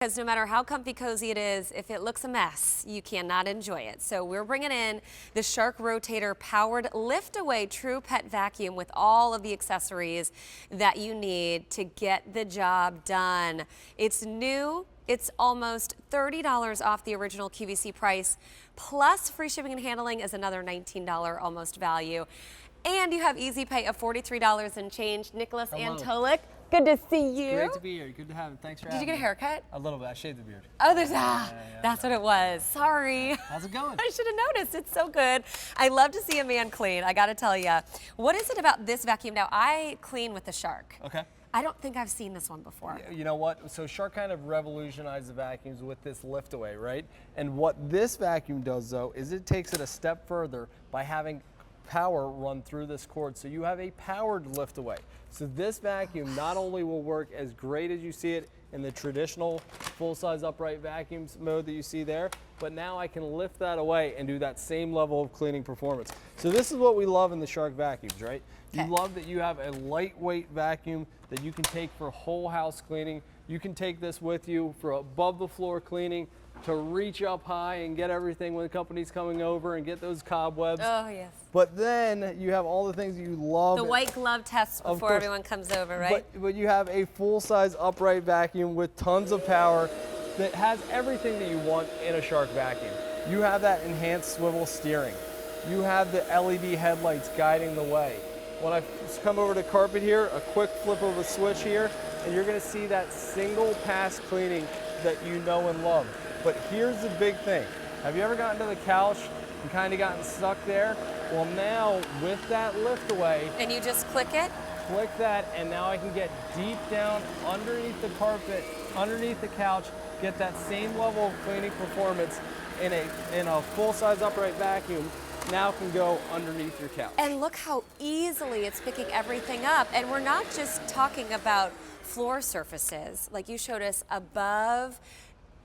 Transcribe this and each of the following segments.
Because no matter how comfy cozy it is, if it looks a mess, you cannot enjoy it. So we're bringing in the Shark Rotator Powered Lift-Away TruePet Vacuum with all of the accessories that you need to get the job done. It's new. It's almost $30 off the original QVC price, plus free shipping and handling is another $19 almost value. And you have easy pay of $43 and change. Nicholas Antolik, good to see you. Great to be here. Good to have you. Thanks for having me. Did you get a haircut? A little bit. I shaved the beard. Oh, that's what it was. Sorry. How's it going? I should have noticed. It's so good. I love to see a man clean. I got to tell you. What is it about this vacuum? Now, I clean with the Shark. Okay. I don't think I've seen this one before. You know what? So Shark kind of revolutionized the vacuums with this lift-away, right? And what this vacuum does, though, is it takes it a step further by having power run through this cord. So you have a powered lift-away. So this vacuum not only will work as great as you see it in the traditional full-size upright vacuums mode that you see there, but now I can lift that away and do that same level of cleaning performance. So this is what we love in the Shark vacuums, right? You love that you have a lightweight vacuum that you can take for whole house cleaning. You can take this with you for above the floor cleaning, to reach up high and get everything when the company's coming over and get those cobwebs. Oh, yes. But then you have all the things you love. The white glove test before everyone comes over, right? But you have a full-size upright vacuum with tons of power that has everything that you want in a Shark vacuum. You have that enhanced swivel steering. You have the LED headlights guiding the way. When I come over to carpet here, a quick flip of a switch here, and you're gonna see that single pass cleaning that you know and love. But here's the big thing. Have you ever gotten to the couch and kind of gotten stuck there? Well, now with that lift away. And you just click it? Click that, and now I can get deep down underneath the carpet, underneath the couch, get that same level of cleaning performance in a full-size upright vacuum. Now can go underneath your couch. And look how easily it's picking everything up. And we're not just talking about floor surfaces, like you showed us above,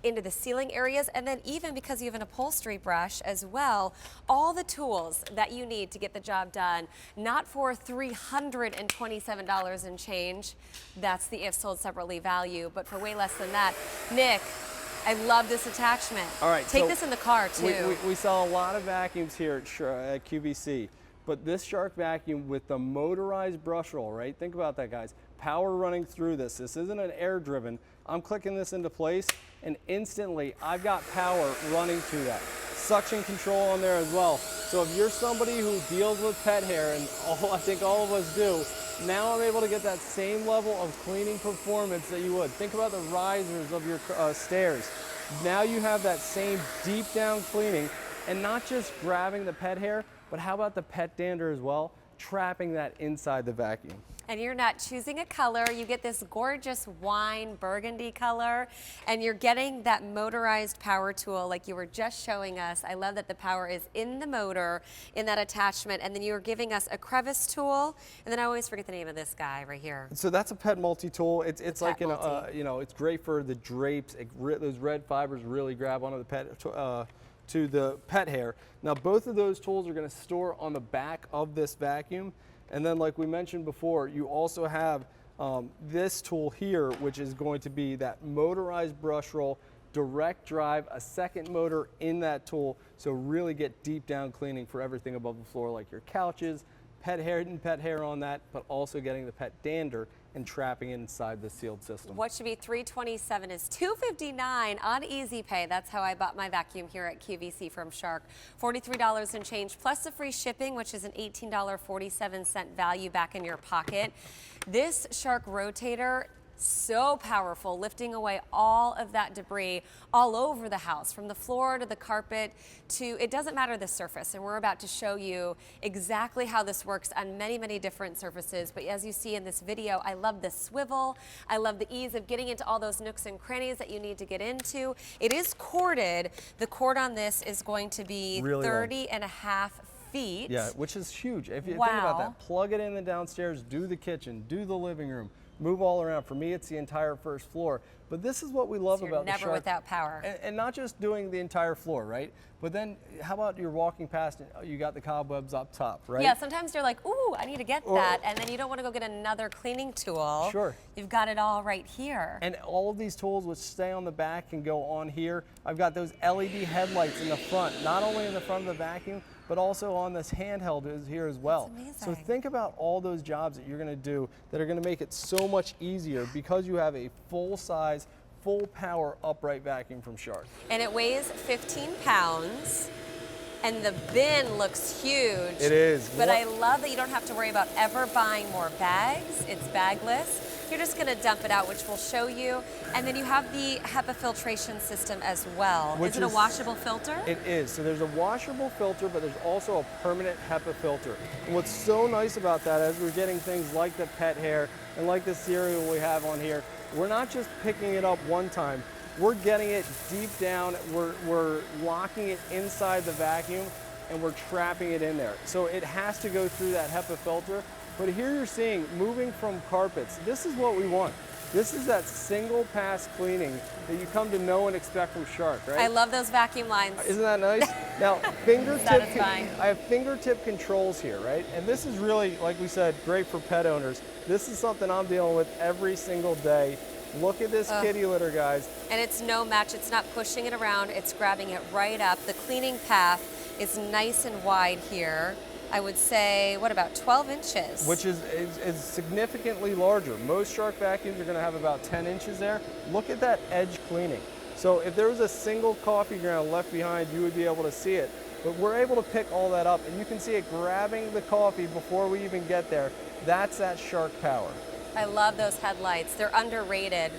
into the ceiling areas, and then even because you have an upholstery brush as well, all the tools that you need to get the job done, not for $327 and change, that's the if sold separately value, but for way less than that. Nick, I love this attachment. All right, take this in the car too. We sell a lot of vacuums here at QVC, but this Shark vacuum with the motorized brush roll, right? Think about that, guys. Power running through this. This isn't an air driven. I'm clicking this into place and instantly I've got power running through that. Suction control on there as well. So if you're somebody who deals with pet hair, and I think all of us do, now I'm able to get that same level of cleaning performance that you would. Think about the risers of your stairs. Now you have that same deep down cleaning, and not just grabbing the pet hair, but how about the pet dander as well, trapping that inside the vacuum. And you're not choosing a color. You get this gorgeous wine burgundy color, and you're getting that motorized power tool like you were just showing us. I love that the power is in the motor, in that attachment, and then you're giving us a crevice tool, and then I always forget the name of this guy right here. So that's a pet multi-tool. It's like, you know, it's great for the drapes. Those red fibers really grab onto the pet, to the pet hair. Now both of those tools are gonna store on the back of this vacuum. And then like we mentioned before, you also have this tool here, which is going to be that motorized brush roll, direct drive, a second motor in that tool. So really get deep down cleaning for everything above the floor, like your couches, pet hair on that, but also getting the pet dander and trapping it inside the sealed system. What should be $327 is $259 on easy pay. That's how I bought my vacuum here at QVC from Shark. $43 and change plus the free shipping, which is an $18.47 value back in your pocket. This Shark Rotator, so powerful, lifting away all of that debris all over the house, from the floor to the carpet to, it doesn't matter the surface. And we're about to show you exactly how this works on many, many different surfaces. But as you see in this video, I love the swivel. I love the ease of getting into all those nooks and crannies that you need to get into. It is corded. The cord on this is going to be really 30 and a half feet. Yeah, which is huge. If you think about that, plug it in the downstairs, do the kitchen, do the living room, move all around. For me, it's the entire first floor. But this is what we love So you're about the never Shark. without power. And not just doing the entire floor, right? But then how about you're walking past and you got the cobwebs up top, right? Yeah, sometimes you're like, ooh, I need to get that, and then you don't want to go get another cleaning tool. Sure. You've got it all right here. And all of these tools which stay on the back can go on here. I've got those LED headlights in the front, not only in the front of the vacuum, but also on this handheld is here as well. That's So amazing. think about all those jobs that you're gonna do that are gonna make it so much easier because you have a full-size, full power upright vacuum from Shark. And it weighs 15 pounds, and the bin looks huge. It is. But I love that you don't have to worry about ever buying more bags. It's bagless. You're just gonna dump it out, which we'll show you. And then you have the HEPA filtration system as well. Which is it a is- washable filter? It is. So there's a washable filter, but there's also a permanent HEPA filter. And what's so nice about that, as we're getting things like the pet hair and like the cereal we have on here, we're not just picking it up one time. We're getting it deep down. We're locking it inside the vacuum, and we're trapping it in there. So it has to go through that HEPA filter. But here you're seeing, moving from carpets, this is what we want. This is that single pass cleaning that you come to know and expect from Shark, right? I love those vacuum lines. Isn't that nice? Now, Satisfying. I have fingertip controls here, right? And this is really, like we said, great for pet owners. This is something I'm dealing with every single day. Look at this kitty litter, guys. And it's no match. It's not pushing it around. It's grabbing it right up. The cleaning path is nice and wide here. I would say, what, about 12 inches? Which is significantly larger. Most Shark vacuums are going to have about 10 inches there. Look at that edge cleaning. So if there was a single coffee ground left behind, you would be able to see it. But we're able to pick all that up, and you can see it grabbing the coffee before we even get there. That's that Shark power. I love those headlights. They're underrated.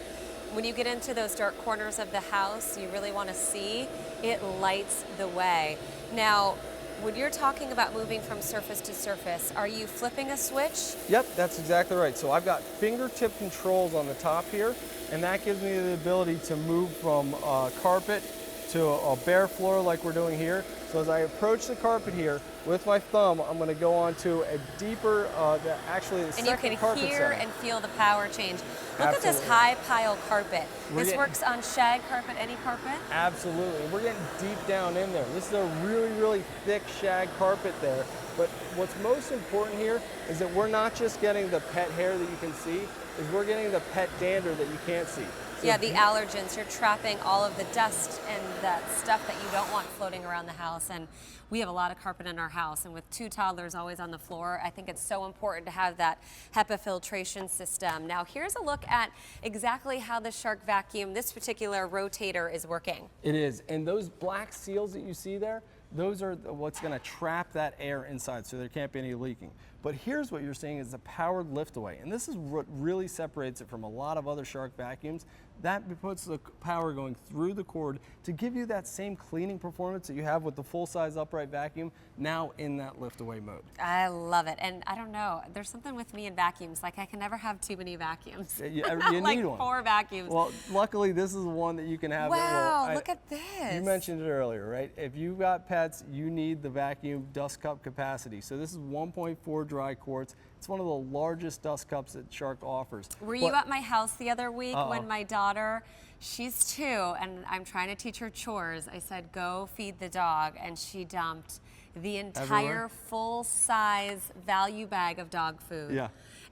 When you get into those dark corners of the house, you really want to see, it lights the way. Now, when you're talking about moving from surface to surface, are you flipping a switch? Yep, that's exactly right. So I've got fingertip controls on the top here, and that gives me the ability to move from carpet to a bare floor like we're doing here. So as I approach the carpet here, with my thumb, I'm going to go onto a deeper, actually the And you second can carpet hear setting. and feel the power change. Look at this Absolutely. high pile carpet. We're This getting- works on shag carpet, any carpet? Absolutely, and we're getting deep down in there. This is a really, really thick shag carpet there. But what's most important here is that we're not just getting the pet hair that you can see, is we're getting the pet dander that you can't see. So Yeah, the allergens. You're trapping all of the dust and that stuff that you don't want floating around the house. And we have a lot of carpet in our house, and with 2 toddlers always on the floor, I think it's so important to have that HEPA filtration system. Now, here's a look at exactly how the Shark vacuum, this particular rotator, is working. It is, and those black seals that you see there, those are what's going to trap that air inside, so there can't be any leaking. But here's what you're seeing is the powered lift-away, and this is what really separates it from a lot of other Shark vacuums. That puts the power going through the cord to give you that same cleaning performance that you have with the full-size upright vacuum, now in that lift-away mode. I love it. And I don't know, there's something with me and vacuums. Like, I can never have too many vacuums. You Like need one. 4 vacuums. Well, luckily this is one that you can have. Wow, look at this. You mentioned it earlier, right? If you've got pets, you need the vacuum dust cup capacity. So this is 1.4 dry quarts. It's one of the largest dust cups that Shark offers. Were you at my house the other week Uh-oh. when my daughter, she's 2, and I'm trying to teach her chores. I said, go feed the dog, and she dumped the entire Everywhere? full-size value bag of dog food. Yeah.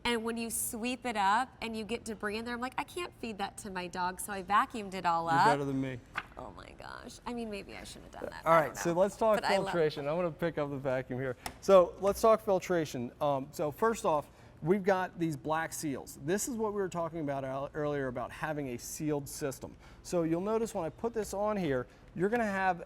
And when you sweep it up and you get debris in there, I'm like, I can't feed that to my dog, so I vacuumed it all You're up. better than me. Oh my gosh. I mean, maybe I should have done that. All I right, don't so know. let's talk But I love- filtration. I'm going to pick up the vacuum here. So let's talk filtration. So first off, we've got these black seals. This is what we were talking about earlier about having a sealed system. So you'll notice when I put this on here, you're going to have,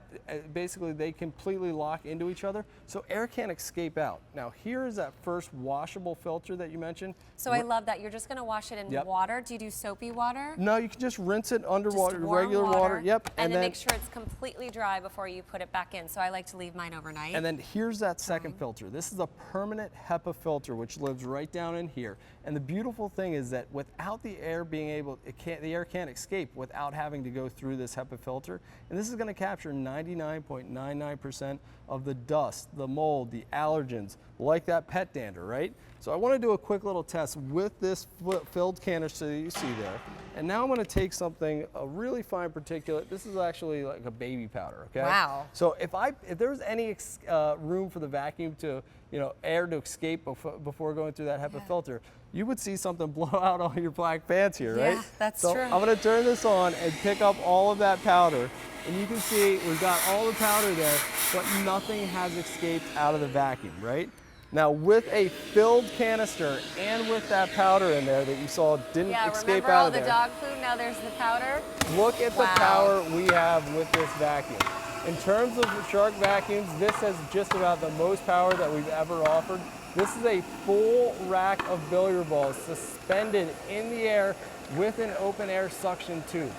basically they completely lock into each other, so air can't escape out. Now here is that first washable filter that you mentioned. So I love that. You're just going to wash it in Yep. water. Do you do soapy water? No, you can just rinse it under Just water, warm regular water. Yep. And then make sure it's completely dry before you put it back in. So I like to leave mine overnight. And then here's that second filter. This is a permanent HEPA filter, which lives right down in here. And the beautiful thing is that without the air being able, the air can't escape without having to go through this HEPA filter. And this is going to capture 99.99% of the dust, the mold, the allergens, like that pet dander, right? So I want to do a quick little test with this filled canister that you see there. And now I'm going to take something, a really fine particulate. This is actually like a baby powder, okay? Wow. So if there was any room for the vacuum to, air to escape before going through that HEPA filter, you would see something blow out all your black pants here, right? Yeah, that's so true. I'm going to turn this on and pick up all of that powder. And you can see we've got all the powder there, but nothing has escaped out of the vacuum, right? Now with a filled canister and with that powder in there that you saw didn't escape out of there. Remember all the dog food? Now there's the powder. Look at the power we have with this vacuum. In terms of Shark vacuums, this has just about the most power that we've ever offered. This is a full rack of billiard balls suspended in the air with an open air suction tube.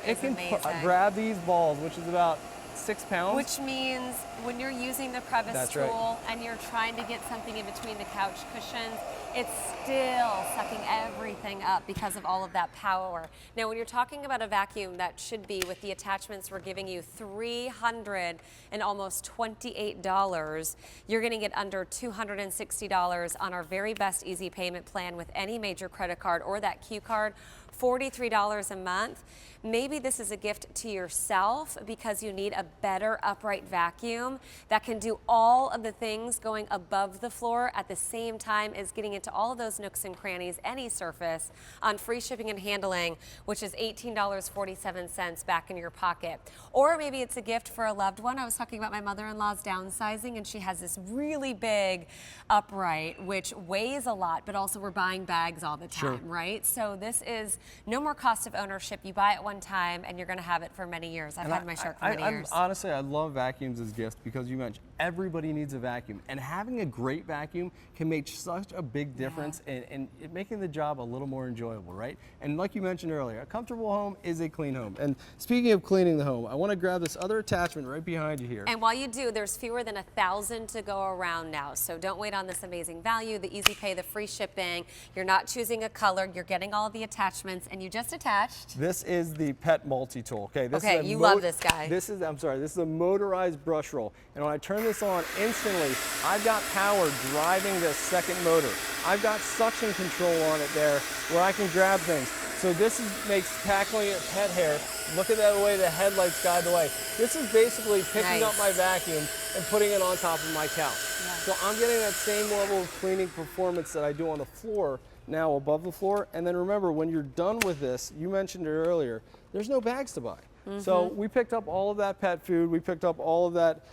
It can grab these balls, which is about 6 pounds. Which means when you're using the crevice tool and you're trying to get something in between the couch cushions, it's still sucking everything up because of all of that power. Now, when you're talking about a vacuum that should be, with the attachments we're giving you, $300 and almost $28, you're going to get under $260 on our very best easy payment plan with any major credit card or that Q card. $43 a month. Maybe this is a gift to yourself because you need a better upright vacuum that can do all of the things going above the floor at the same time as getting into all of those nooks and crannies, any surface, on free shipping and handling, which is $18.47 back in your pocket. Or maybe it's a gift for a loved one. I was talking about my mother-in-law's downsizing, and she has this really big upright, which weighs a lot, but also we're buying bags all the time, right? So this is no more cost of ownership. You buy it one time and you're going to have it for many years. I've had my Shark for many years. Honestly, I love vacuums as gifts because you mentioned everybody needs a vacuum, and having a great vacuum can make such a big difference in making the job a little more enjoyable, right? And like you mentioned earlier, a comfortable home is a clean home. And speaking of cleaning the home, I want to grab this other attachment right behind you here. And while you do, there's fewer than 1,000 to go around now. So don't wait on this amazing value, the easy pay, the free shipping. You're not choosing a color. You're getting all of the attachments, and you just attached. This is the Pet MultiTool. Okay, you love this guy. This is a motorized brush roll. And when I turn this on instantly, I've got power driving this second motor. I've got suction control on it there where I can grab things. So this makes tackling a pet hair. Look at that way the headlights guide the way. This is basically picking up my vacuum and putting it on top of my couch. So I'm getting that same level of cleaning performance that I do on the floor now above the floor. And then remember, when you're done with this, you mentioned it earlier, there's no bags to buy. So we picked up all of that pet food, we picked up all of that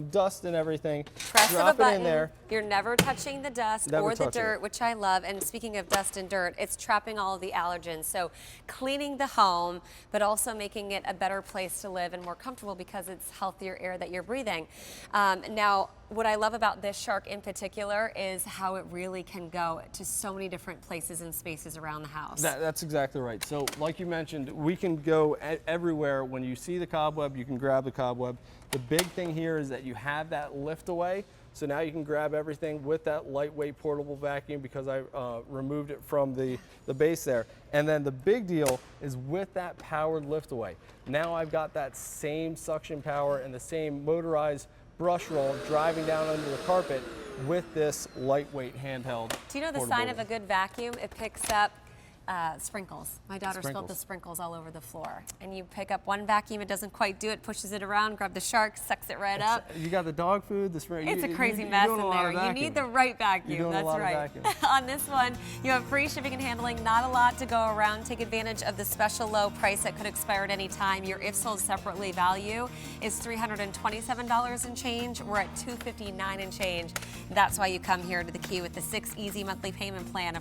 dust and everything, drop it in there. You're never touching the dust or the dirt, which I love. And speaking of dust and dirt, it's trapping all of the allergens. So cleaning the home, but also making it a better place to live and more comfortable because it's healthier air that you're breathing. Now, what I love about this Shark in particular is how it really can go to so many different places and spaces around the house. That's exactly right. So like you mentioned, we can go everywhere. When you see the cobweb, you can grab the cobweb. The big thing here is that you have that LiftAway. So now you can grab everything with that lightweight portable vacuum because I removed it from the base there. And then the big deal is with that powered LiftAway. Now I've got that same suction power and the same motorized brush roll driving down under the carpet with this lightweight handheld. Do you know the sign of a good vacuum? It picks up sprinkles. My daughter spilled the sprinkles all over the floor. And you pick up one vacuum, it doesn't quite do it, pushes it around, grab the Shark, sucks it right up. You got the dog food, the spray. It's a crazy mess in there. You need the right vacuum, that's right. On this one, you have free shipping and handling, not a lot to go around. Take advantage of the special low price that could expire at any time. Your if sold separately value is $327 and change. We're at $259 and change. That's why you come here to the Key with the 6 easy monthly payment plan.